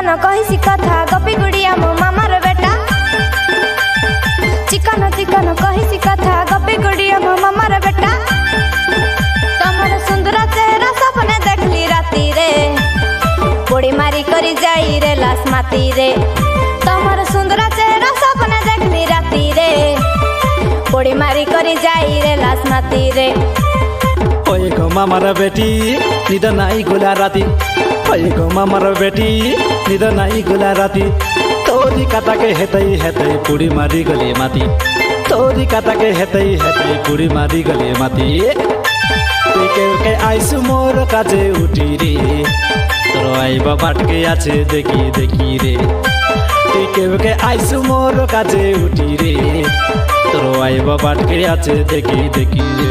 Chicken कहिसी कथा गपी गुड़िया मो मामार बेटा। चिकन चिकन कहिसी कथा गपी गुड़िया मो मामार बेटा। तमर सुंदर चेहरा सपने देखली राती रे, पोड़ी मारी करी जाई रे लाश माती रे। तमर सुंदर चेहरा सपने देखली राती रे, पोड़ी मारी करी जाई रे लाश माती रे। ओए गो मामार बेटी निद नाई गुला राती, ओए गो मामार बेटी निद नाई गुला राती। तोरी काटा के हेतै हेतै पुड़ी मारी गली माती, तोरी काटा के हेतै हेतै पुड़ी मारी गली माती। के आइसु मोर काजे उठी रे, तोर आइबा बाटके आछे देखी देखी रे। के आइसु मोर काजे उठी रे, तोर आइबा बाटके आछे देखी देखी रे।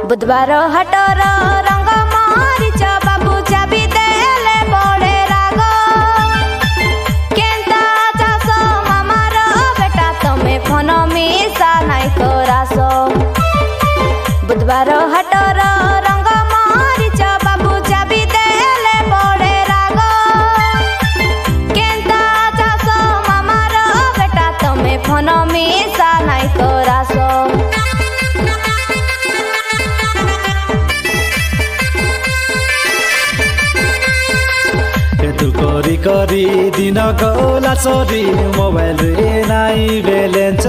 बुधवार हाटर रंग मारिच बाबू चाबी देले बड़े राग। केंता चाष मामार बेटा तमे फोन मिसा नाई करास। बुधवार हाटर रंग मारिच बाबू चाबी देले बड़े राग। केंता चाष मामार बेटा तमे फोन मिसा नाई करास। करी करी दिन गला सरी मोबाइल रे नाई बेलेंस।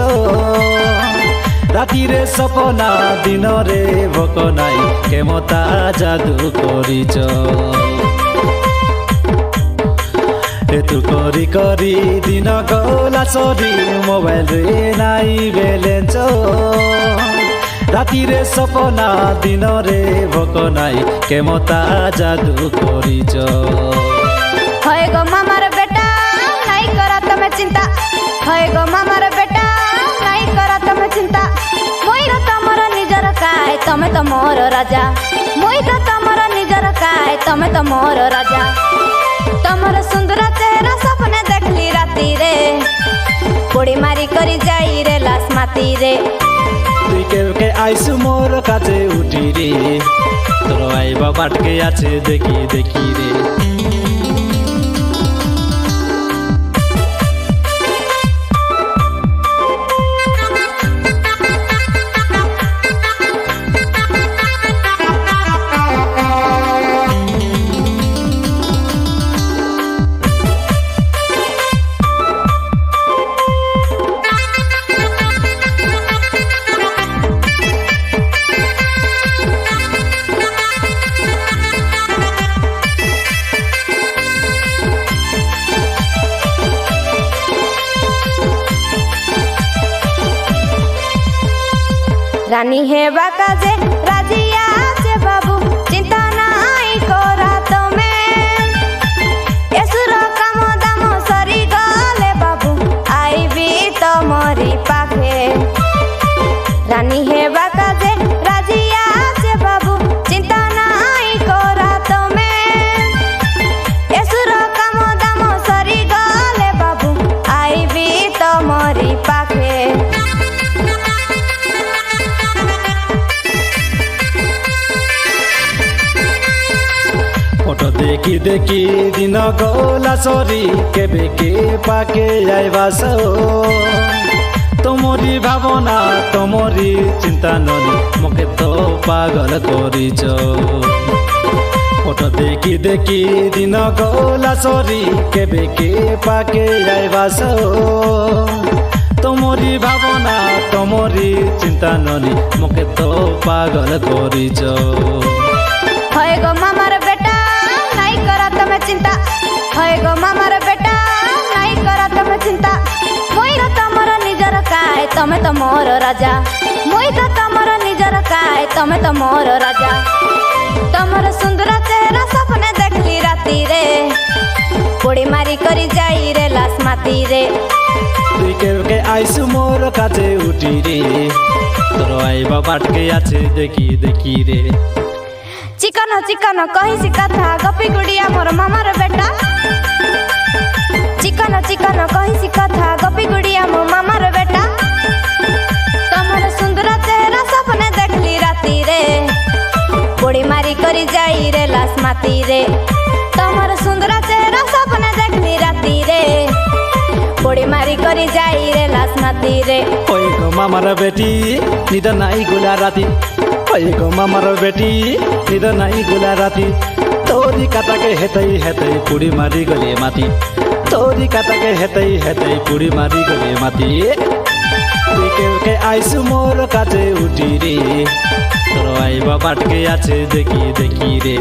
राति रे सपना दिन रे भोक नाई केमता जादू करिच। तू करी करी दिन गला सरी मोबाइल रे नाई बेलेंस। राति रे सपना दिन रे भोक नाई केमता जादू करिच। होए गो मामार बेटा नाई करा तमे चिंता, होए गो मामार बेटा नाई करा तमे चिंता। मोई तो तमर निजर काय तमे तो मोर राजा, मोई तो तमर निजर काय तमे तो मोर राजा। तमर सुंदर चेहरा सपने देखली राती रे, पोड़ी मारी करी जाई रे लाश माती रे। तुई के आइसु मोर काजे उठी रे, तोर आइबा बाटके आछे देखी देखी रे। रानी है बाकाजे राजिया से बाबू चिंता नाई करा तमे। यसुर काम दाम सरी गले बाबू आईबी तमरी पाखे। रानी है बाकाजे राजिया से बाबू चिंता नाई करा तमे। यसुर काम दाम सरी गले बाबू आईबी तमरी पाखे। फोटो देखी देखी दिन गला सरी केबे के पाके आइबास। तमरी भावना तमरी चिंता ननी मके तो पागल करिच। फोटो देखी देखी दिन गला सरी केबे के पाके आइबास। तमरी भावना तमरी चिंता ननी मके तो पागल करिच। होए गो मामार बेटा नाई करा तमे चिंता, होए गो मामार बेटा नाई करा तमे चिंता। मोई रो तमर निजर काय तमे तो मोर राजा मुई तो तमर निजर काए तमे तो मोर राजा तमर सुंदर चेहरा सपने देखली राती रे पोड़ी मारी करी जाई रे लाश माती रे তুই কেউকে আইসু মোর কাছে উঠি রে তোর আইবা বাটকে আছে দেখি দেখি রে चिकन चिकन कही कथा गपी गुड़िया मोर मामार बेटा चिकन चिकन कही कथा गपी गुड़िया मो मामार बेटा तमर सुंदर चेहरा सपने देखली राती रे पोड़ी मारी करी जाई रे लाश माती रे तमर सुंदर चेहरा सपने देखली राती रे पोड़ी मारी करी जाई रे लाश माती रे ওই গো মামার বেটি নিদ নাই গোলা রাতি ওই গো মামার বেটি নিদ নাই গোলা রাতি তোরি কাটাকে হেতাই হেতাই পুড়ি মারি গলে মাটি তোরি কাটাকে হেতাই হেতাই পুড়ি মারি গলে মাটি তুই কেউকে আইসু মোর কাছে উঠি রে তোর আইবা বাটকে আছে দেখি দেখি রে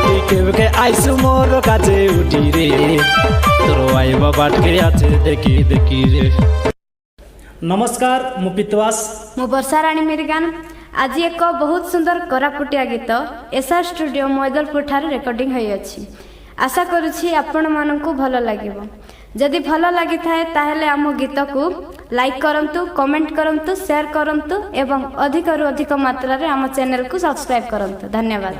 তুই কেউকে আইসু মোর কাছে উঠি রে তোর আইবা বাটকে আছে দেখি দেখি রে नमस्कार मु पितवास मु वर्षा राणी मिर्गान आज एक बहुत सुंदर कोरापुटिया गीत एसआर स्टूडियो मैदलपुर ठारे रेकर्डिंग होई अछि आशा करुछि आपण मानकु भलो लागिबो जदि भलो लागि थाए ताहेले आम गीत को लाइक करंतु कमेंट करंतु शेयर करंतु एवं अधिक रु अधिक मात्रा रे आम चैनल को सब्सक्राइब करंतु धन्यवाद।